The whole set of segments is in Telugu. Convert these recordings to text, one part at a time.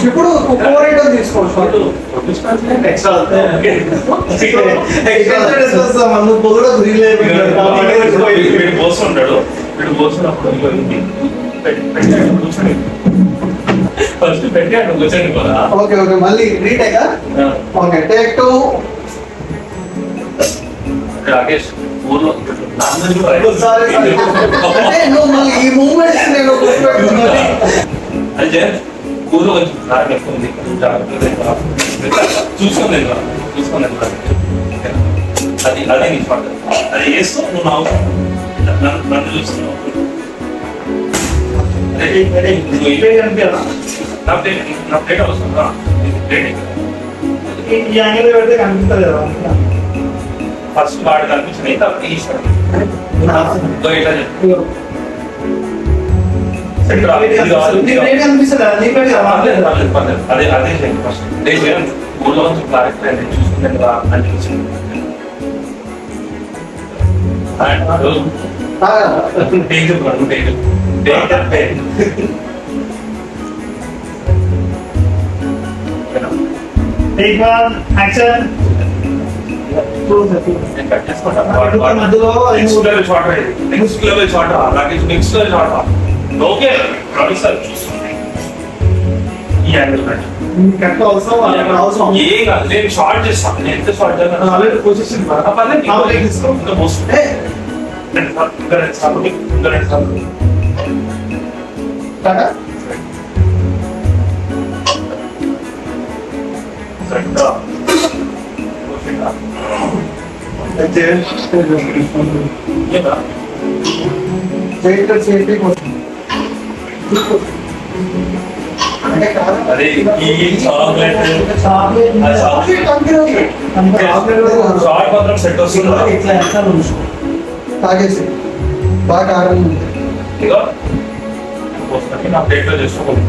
ఇప్పుడు తీసుకోవచ్చు పోస్తుంటాడు వీడు పోస్తున్నప్పుడు ఫస్ట్ పెట్టి అక్కడ కూర్చోండి కదా. ఓకే ఓకే మళ్ళీ రీటేక్. Okay take 2. రాకేష్ ఊర్లో అంటే నువ్వు మళ్ళీ ఈ మూమెంట్స్ నేను అదే ఊర్లో కొంచెం జాగ్రత్త ఉంది, చూసుకోలేదు అది అదే నీ పాట. అది వేస్తూ నువ్వు నన్ను చూస్తున్నావు. నా ప్లేట్ అవసరం పెడితే కనిపిస్తుంది కదా. ఫస్ట్ వాడు కనిపించినాయి తర్వాత ఈసాడు ఇట్లా చెప్పు. అదే అదే చేయండి ఫస్ట్. ఊళ్ళో కొంచెం క్లారిటీ అనేది చూసుకునే అనిపించింది. నేను షార్ట్ చేస్తాను. నేను ఎంత షార్ట్ అదే ఈ చాక్లెట్ షార్ట్ మాత్రం సెట్ వస్తుంది. తాగేసి బాగా కారం ఇక నా ప్లేట్ లో చేసుకోవాలి.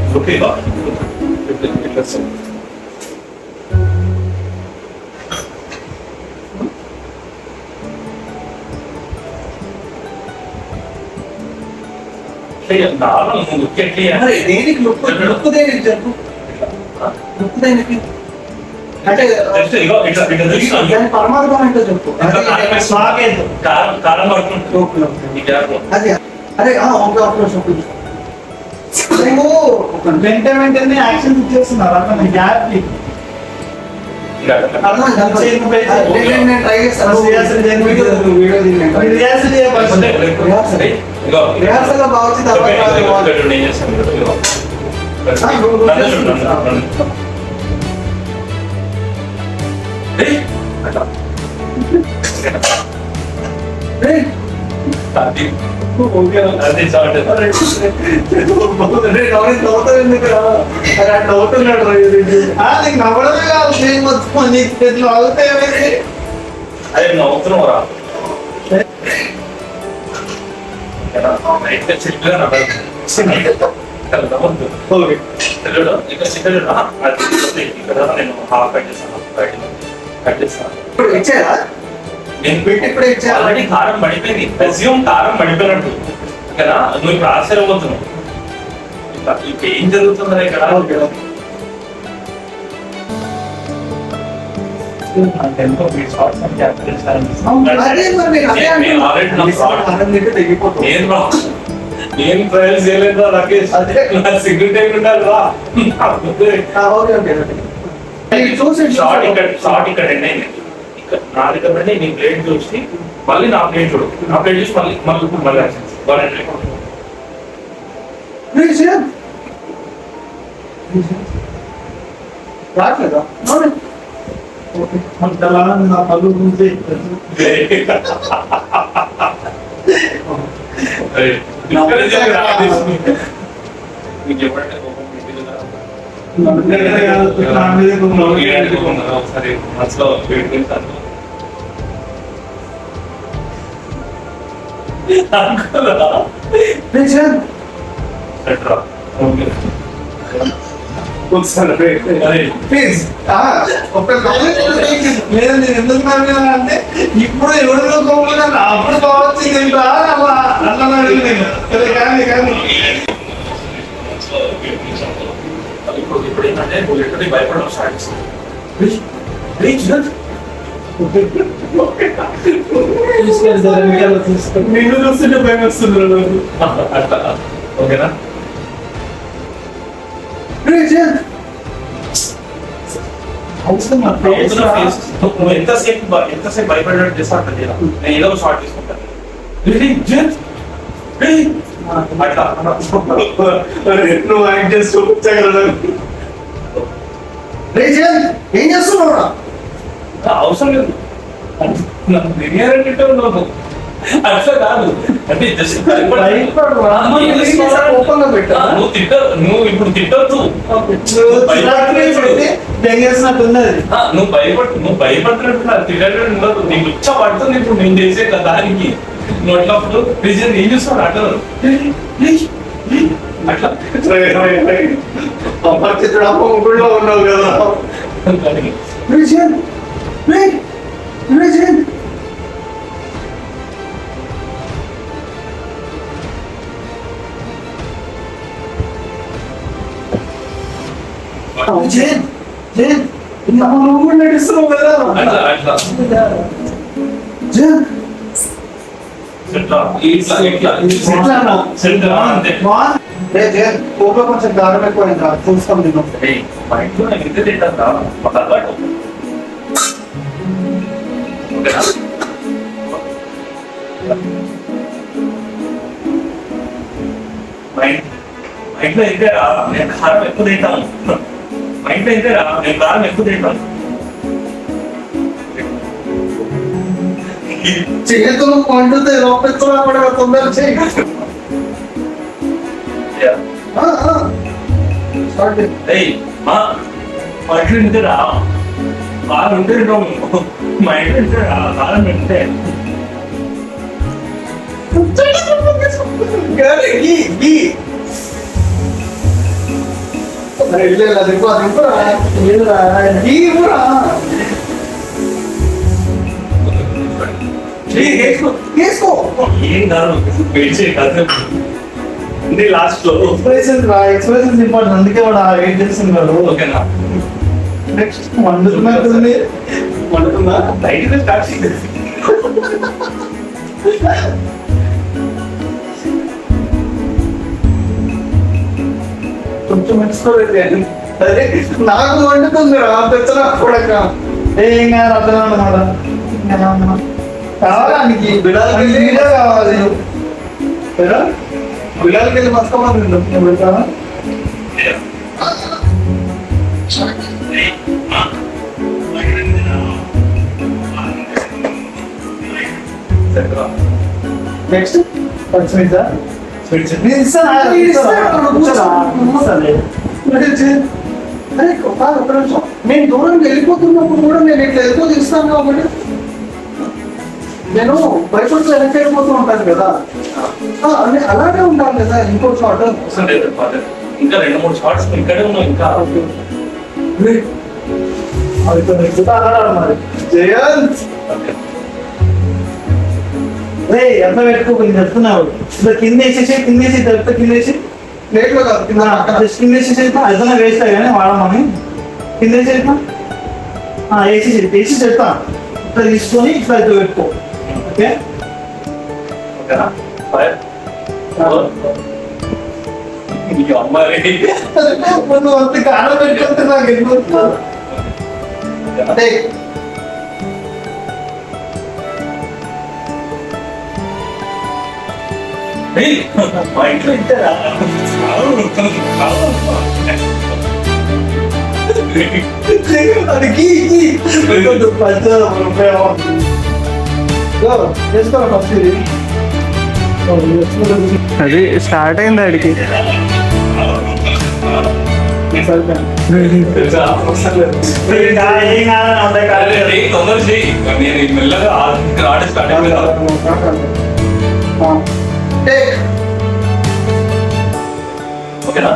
దేనికి లుక్ దేనికి చెప్పు. లుక్ దేనికి అంటే పరమార్థం ఏంటో చెప్పు. అదే అరే వెంటనే యాక్షన్ ఇచ్చేస్తున్నారు. అర్థం గ్యాప్ నవ్వడమే కాదు అదే నవ్వుతున్నావు రా. నేను హాఫ్ కట్ చేస్తాను. ఆల్రెడీ కారం పడిపోయింది. రెజ్యూమ్ కారం పడిపోయినట్టు కదా. నువ్వు ఇప్పుడు ఆశ్చర్యపోతున్నావు. ఇప్పుడు ఏం జరుగుతుందా ఇక్కడ? నేను ట్రయల్ చేయలేదా రాకేష్? సిగ్నల్ టైం ఉండాలి రా. షార్ట్ ఇక్కడ ఎండ్ అయింది. నా దగ్గర నీ ప్లేట్ చూసి మళ్ళీ నా ప్లేట్ చూడు. నా ప్లేట్ చూసి మళ్ళీ రాట్లేదా? నా పళ్ళు అంటే ఇప్పుడు ఎవరిలో అప్పుడు కావచ్చు అట్లా కానీ ఇప్పుడు ఏంటంటే నువ్వు ఎక్కడికి భయపడడం స్టార్ట్ చేస్తావు. నిన్ను చూస్తుంటే భయం వస్తున్నాడు. అట్లా ఓకేనా? నువ్వు ఎంతసేపు భయపడినట్టు చేస్తా నేను ఏదో షార్ట్ తీసుకుంటాను. అట్లా నువ్వు యాక్ట్ చేసి చూపించగలడు. ఏం చేస్తున్నావు? అవసరం లేదు. అట్లా కాదు అంటే జస్ట్ నువ్వు ఇప్పుడు తిట్టొద్దు. నువ్వు భయపడుతున్నట్టు నాకు తిట్టడం ఉండదు. నీకు ఉచ్చ పడుతుంది ఇప్పుడు నేను చేసే దానికి. నువ్వు అట్లప్పుడు రీజన్ ఏం చూస్తాడు అట్లా అట్లా అపరిచితుడు అమ్మగుడిలో ఉన్నావు కదా. నడుస్తున్నావు కదా. అట్లా అట్లా కొంచెం దారుణం ఎక్కువ చూస్తాం నేను. మా ఇంట్లో నేను ఇంత తింటా ఒక అలవాటు. మా ఇంట్లో ఇంతేరా నేను కారం ఎక్కువ తింటాను. మా ఇంట్లో ఇంతేరా నేను కారం ఎక్కువ తింటాను. చేతులు పండుతే లోపెత్తున్నా కూడా తొందర చేయి. మా ఇంట్లో ఇంతేరా కారం ఉంటే తింటాము. మా ఇంట్లో ఇంతేరా కారం తింటే ఏం కాదు. లాస్ట్ లో ఎక్స్ప్రెషన్స్ ఇంపార్టెంట్. అందుకే వాడు వెయిట్ చేస్తున్నాడు. ఓకేనా? నెక్స్ట్ వండుతున్నట్టుంది. వండుతుందా? లైట్ స్టార్ట్ చేయండి. కొంచెం మెచ్చుకోలేదు. అదే నాకు వండుతుంది రా తెచ్చరా కొడక. ఏం కాదు అర్థం అన్నమాట. కావాలానికి బిడాలకి వీడియో కావాలి. బిడాలకి వెళ్ళి మస్తమంది పెడతావా? నెక్స్ట్ పచ్చిమిర్చా నేను దూరం వెళ్ళిపోతున్నప్పుడు కూడా నేను ఇట్లా ఎక్కువ తీస్తాను కాబట్టి నేను భయపడుతూ వెనక్కి వెళ్ళిపోతూ ఉంటాను కదా. అలాగే ఉంటాను కదా. ఇంకో షాట్ ఇంకా 2-3 షార్ట్స్ ఇక్కడే ఉన్నావు. ఇంకా మరి జయంత్ రే ఎంత పెట్టుకోకుండా చెప్తున్నావు. ఇప్పుడు కింద వేసేసి దొరికితే కింద వేసి ప్లేట్లో కాదు జస్ట్ కింద వేసేసి అదన్నా వేస్తా కానీ వాడమని కింద వేసి చెప్తా. ఇట్లా తీసుకొని ఇట్లా అయితే పెట్టుకో. ఓకే నువ్వు అంత కాలం పెట్టుకుంటే నాకు ఎందుకు అంటే మా ఇంట్లో ఇంతేరా అది స్టార్ట్ అయింది ఆడికి. తొందర చేయి. నేను మెల్లగా ఆడే స్టార్ట్ అయిపోయింది. ఓకేనా?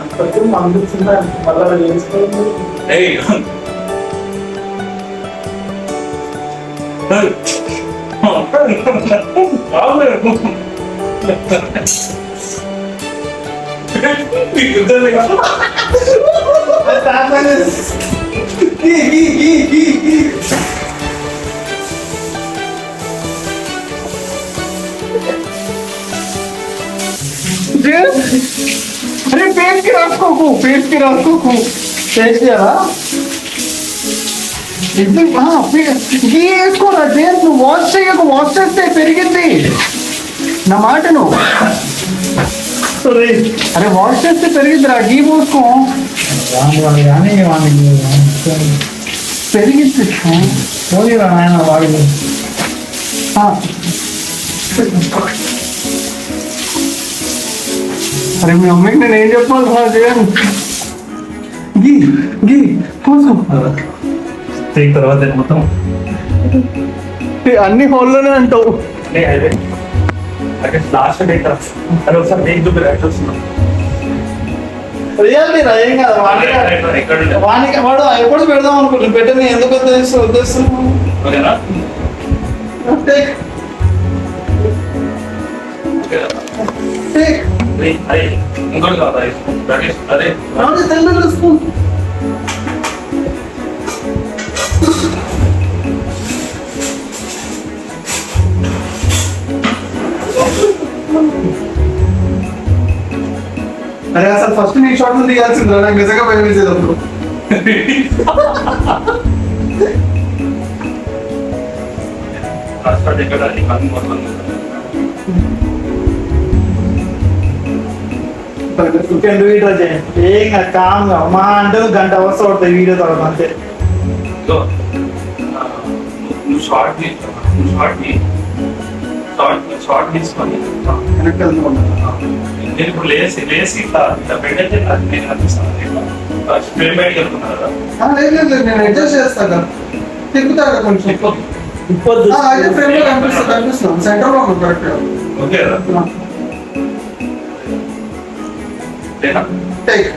అరే పేస్ట్ కి రాసుకోకు పేస్ట్ చేయాలా గీ వేసుకోరా జేమ్స్, నువ్వు వాష్ చేయకు, వాష్ చేస్తే పెరిగింది నా మాటను. అరే వాష్ చేస్తే పెరిగిద్దిరా, గీ పోసుకో పెరిగిద్ది పోయిరా నాయన వాడి. అరే మీ అమ్మకి నేను ఏం చెప్పాలి సార్ జగన్? గీ గీ పోసుకో తర్వాత మొత్తం అన్ని హోల్లోనే అంటావు. లాస్ట్ డేట్ అది ఒకసారి నేను చూపి వస్తున్నాం. రియల్లీ రా, ఏం కదా వానికి వాడు ఎప్పుడు పెడదాం అనుకుంటున్నాను, పెట్టని ఎందుకు ఉద్దేశం. ఓకేనా? ఇంకోటి కాదు అదే తెల్ల స్పూన్. అరే అసలు ఫస్ట్ నీ షాట్ నుండి దిగాల్సిందిరా, నాకు నిజంగా భయం వేసేది అప్పుడు. ఏం కామ్గా మా అంటే గంట అవస్థ పడుతుంది వీడియో తర్వాత అంతే. నువ్వు షార్ట్ తీసుకొని వెనక్కి వెళ్తున్నా. నేను ఇప్పుడు లేసి ఇట్లా పెట్టేది నేను అనిపిస్తాను. బయటకి వెళ్తున్నా కదా. లేదు నేను అడ్జస్ట్ చేస్తాను కదా, తిప్పుతా కదా కొంచెం. అయితే ఫ్రేమ్ లో కనిపిస్తుంది సెంటర్ లో కరెక్ట్. ఓకే కదా? టేక్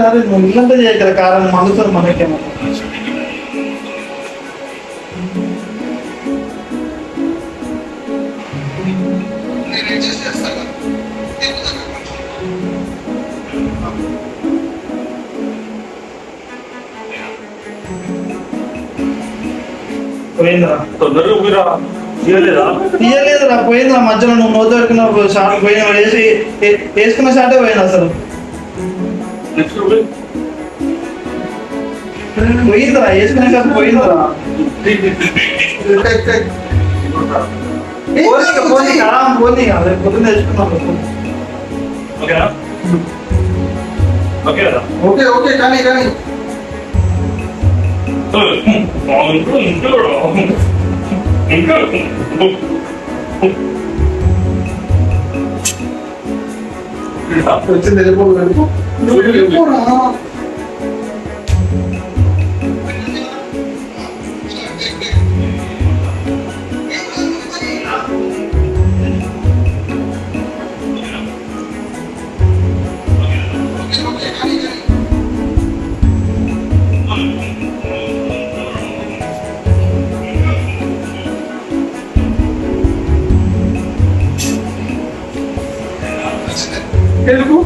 రాదు నువ్వు ఇల్లంతా చేయగల కారణం మనుషులు మనకేమో. పోయిందిరా, తొందరగా ఊరా తీయలేదా? తీయలేదురా, పోయిందిరా. మధ్యలో నువ్వు నోట్ పెట్టుకున్న షార్ట్ పోయిన వేసుకున్న షార్టే పోయింది అసలు. పోయిందిరా, వేసుకునే షార్ట్ పోయిందిరా. పోనీ అదే పొద్దున్న తెచ్చుకున్నాం. ఓకే ఓకే కానీ కానీ వచ్చింది వెళ్ళిపోరా. తెలుగు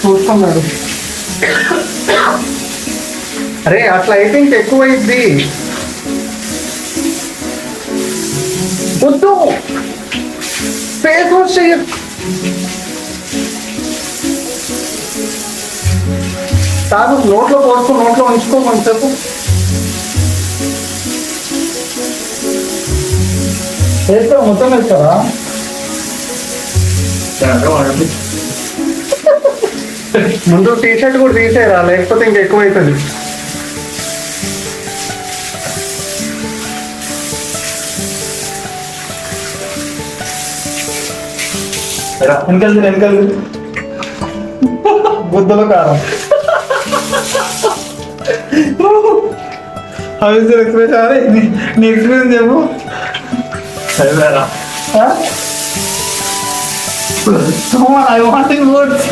చూస్తున్నాడు. అరే అట్లా అయితే ఇంకెక్కువైద్ది. వద్దు ఫేస్ వాష్ చెయ్య. కాదు నోట్లో పోసుకో, నోట్లో ఉంచుకో కొంచెంసేపు. వేస్తా మొత్తం వేస్తారా? ముందు టీ షర్ట్ కూడా తీసేయరా, లేకపోతే ఇంకెక్కువ అవుతుంది. వెనకాల బుద్ధలో కారం అవి ఎక్స్ప్రెస్ అరే నీ ఎక్స్పీరియన్స్ చెప్పు సరేరా ఐ వాంటింగ్ వర్డ్స్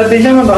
తీసేయమంటా